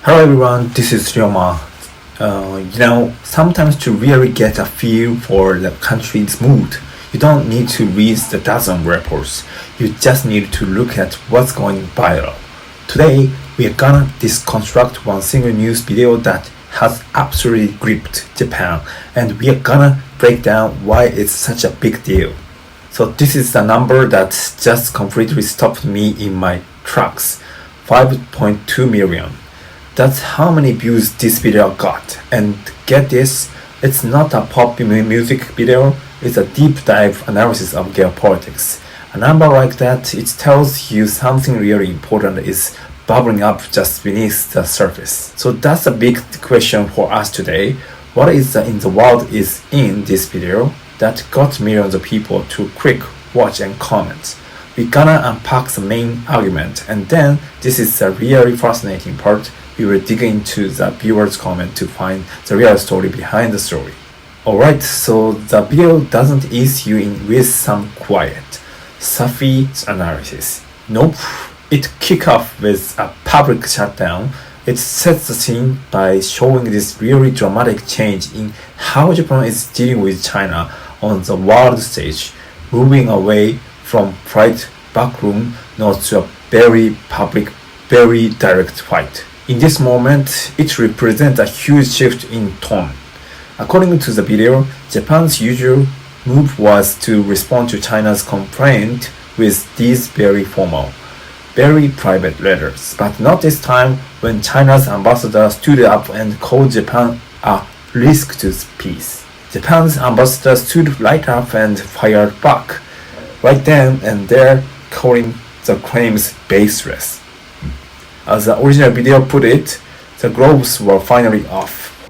Hello everyone, this is Ryoma. Sometimes to really get a feel for the country's mood, you don't need to read the dozen reports. You just need to look at what's going viral. Today, we are gonna deconstruct one single news video that has absolutely gripped Japan, and we are gonna break down why it's such a big deal. So this is the number that just completely stopped me in my tracks. 5.2 million. That's how many views this video got. And get this, it's not a pop music video, it's a deep dive analysis of geopolitics. A number like that, it tells you something really important is bubbling up just beneath the surface. So that's a big question for us today. What is in the world is in this video that got millions of people to click, watch and comment? We're gonna unpack the main argument, and then this is the really fascinating part. We will dig into the viewer's comment to find the real story behind the story. Alright, so the video doesn't ease you in with some quiet, stuffy analysis. Nope, it kicks off with a public shutdown. It sets the scene by showing this really dramatic change in how Japan is dealing with China on the world stage, moving away from private backroom notes to a very public, very direct fight. In this moment, it represents a huge shift in tone. According to the video, Japan's usual move was to respond to China's complaint with these very formal, very private letters. But not this time when China's ambassador stood up and called Japan a risk to peace. Japan's ambassador stood right up and fired back, right then and there, calling the claims baseless. As the original video put it, the gloves were finally off.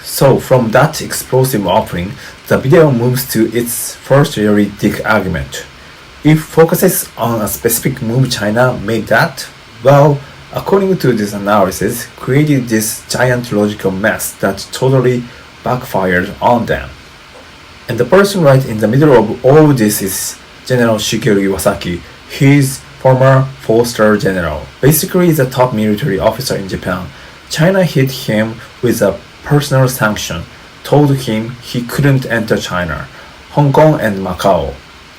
So from that explosive opening, the video moves to its first really big argument. It focuses on a specific move China made that, well, according to this analysis, created this giant logical mess that totally backfired on them. And the person right in the middle of all this is General Shigeru Iwasaki. He's former 4-star general, basically the top military officer in Japan. China hit him with a personal sanction, told him he couldn't enter China, Hong Kong and Macau.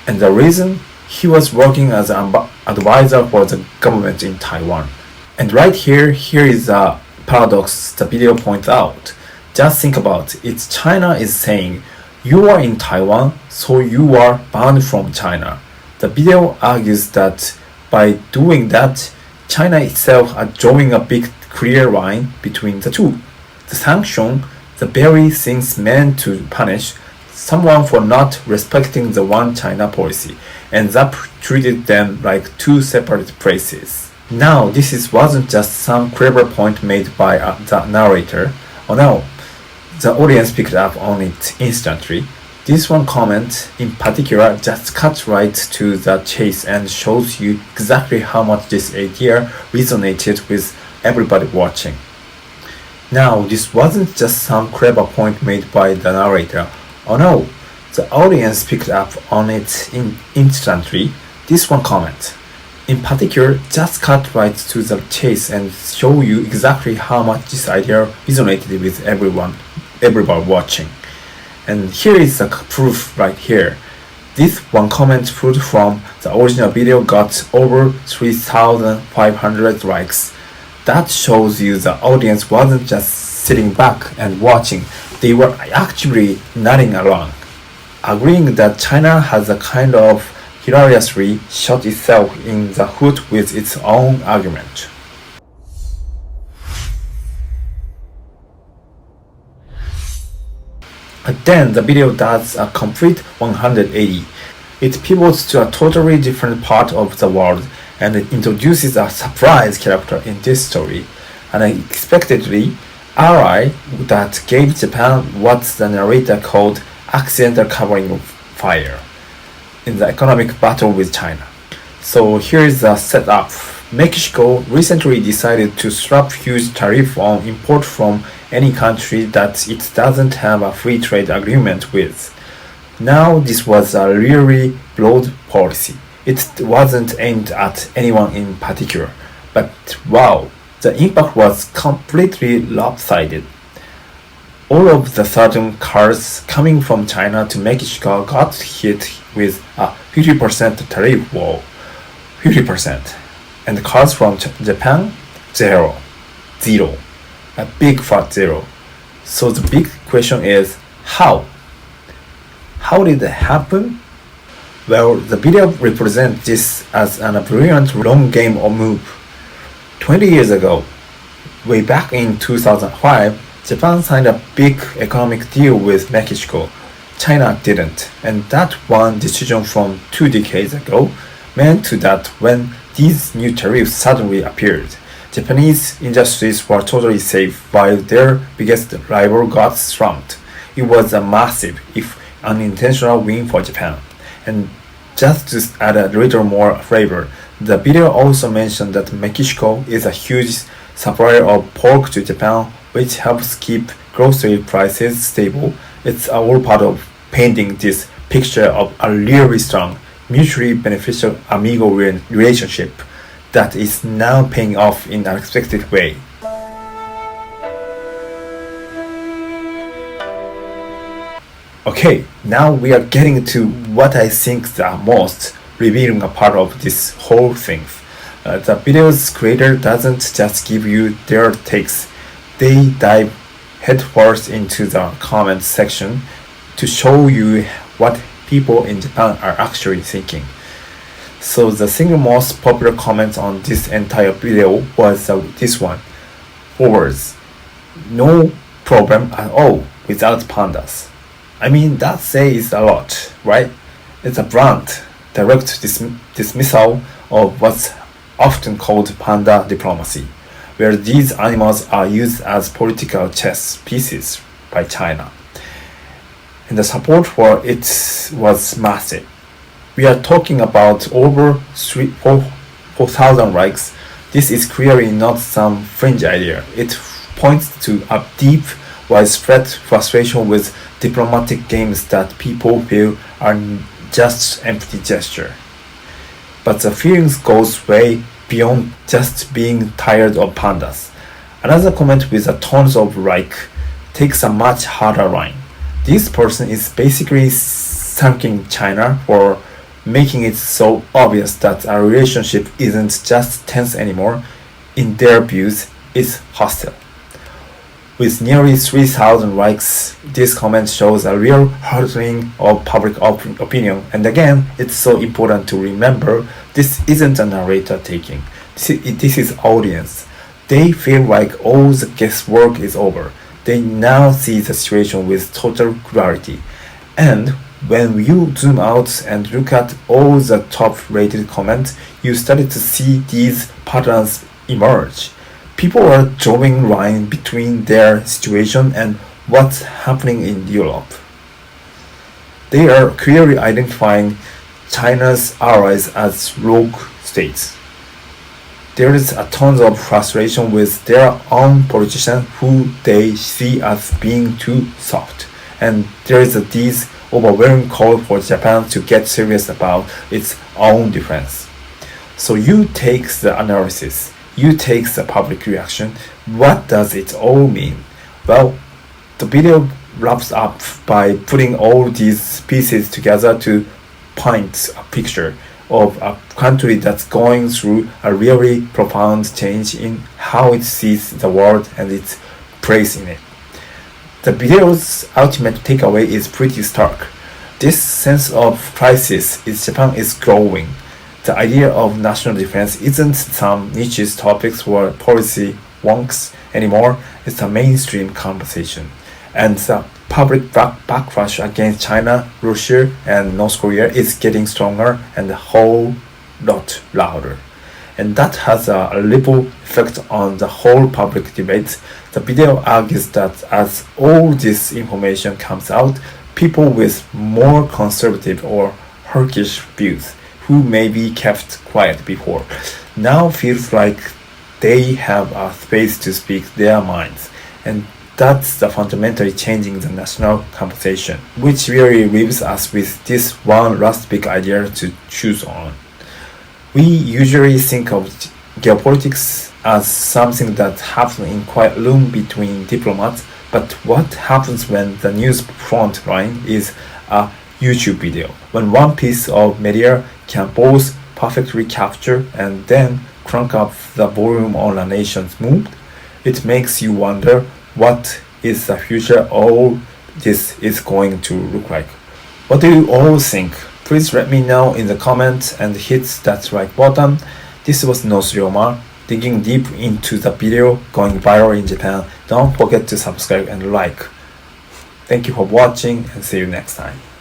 And the reason? He was working as an advisor for the government in Taiwan. And right here is a paradox the video points out. Just think about it. China is saying, you are in Taiwan, so you are banned from China. The video argues that by doing that, China itself are drawing a big clear line between the two. The sanction, the very things meant to punish someone for not respecting the one China policy, ends up treated them like two separate places. Now, wasn't just some clever point made by the narrator. Oh no, the audience picked up on it instantly. This one comment in particular just cuts right to the chase and shows you exactly how much this idea resonated with everybody watching. Now, this wasn't just some clever point made by the narrator. Oh no, the audience picked up on it instantly. This one comment in particular just cut right to the chase and show you exactly how much this idea resonated with everyone watching. And here is the proof right here. This one comment put from the original video got over 3,500 likes. That shows you the audience wasn't just sitting back and watching, they were actually nodding along, agreeing that China has a kind of hilariously shot itself in the foot with its own argument. But then the video does a complete 180. It pivots to a totally different part of the world and it introduces a surprise character in this story, an unexpectedly ally that gave Japan what the narrator called accidental covering of fire in the economic battle with China. So here is the setup. Mexico recently decided to slap huge tariff on import from any country that it doesn't have a free trade agreement with. Now this was a really broad policy. It wasn't aimed at anyone in particular, but wow, the impact was completely lopsided. All of the sudden cars coming from China to Mexico got hit with a 50% tariff wall. 50%. And cars from Japan, zero. Zero. A big fat zero. So the big question is, how? How did it happen? Well, the video represents this as a brilliant long game or move. 20 years ago, way back in 2005, Japan signed a big economic deal with Mexico. China didn't, and that one decision from 2 decades ago meant that when these new tariffs suddenly appeared, Japanese industries were totally safe while their biggest rival got slumped. It was a massive, if unintentional, win for Japan. And just to add a little more flavor, the video also mentioned that Mexico is a huge supplier of pork to Japan, which helps keep grocery prices stable. It's all part of painting this picture of a really strong, mutually beneficial amigo relationship that is now paying off in an unexpected way. Okay, now we are getting to what I think the most revealing part of this whole thing. The video's creator doesn't just give you their takes, they dive headfirst into the comments section to show you what people in Japan are actually thinking. So the single most popular comment on this entire video was this one. 4 words. No problem at all without pandas. I mean, that says a lot, right? It's a blunt, direct dismissal of what's often called panda diplomacy, where these animals are used as political chess pieces by China. And the support for it was massive. We are talking about over 4,000 likes. This is clearly not some fringe idea. It points to a deep, widespread frustration with diplomatic games that people feel are just empty gesture. But the feelings goes way beyond just being tired of pandas. Another comment with a tons of like takes a much harder line. This person is basically thanking China for making it so obvious that our relationship isn't just tense anymore. In their views, it's hostile. With nearly 3,000 likes, this comment shows a real hardening of public opinion. And again, it's so important to remember this isn't a narrator taking. This is audience. They feel like all the guesswork is over. They now see the situation with total clarity. And when you zoom out and look at all the top-rated comments, you started to see these patterns emerge. People are drawing line between their situation and what's happening in Europe. They are clearly identifying China's allies as rogue states. There is a ton of frustration with their own politicians who they see as being too soft. And there is this overwhelming call for Japan to get serious about its own defense. So you take the analysis, you take the public reaction. What does it all mean? Well, the video wraps up by putting all these pieces together to paint a picture of a country that's going through a really profound change in how it sees the world and its place in it. The video's ultimate takeaway is pretty stark. This sense of crisis is Japan is growing. The idea of national defense isn't some niche topics or policy wonks anymore. It's a mainstream conversation. And the public backlash against China, Russia, and North Korea is getting stronger and a whole lot louder. And that has a ripple effect on the whole public debate. The video argues that as all this information comes out, people with more conservative or hawkish views who maybe kept quiet before now feels like they have a space to speak their minds. And that's the fundamentally changing the national conversation, which really leaves us with this one last big idea to choose on. We usually think of geopolitics as something that happens in quiet room between diplomats, but what happens when the news front line is a YouTube video? When one piece of media can both perfectly capture and then crank up the volume on a nation's mood, it makes you wonder what is the future all this is going to look like. What do you all think? Please let me know in the comments and hit that like button. This was Ryoma, digging deep into the video going viral in Japan. Don't forget to subscribe and like. Thank you for watching and see you next time.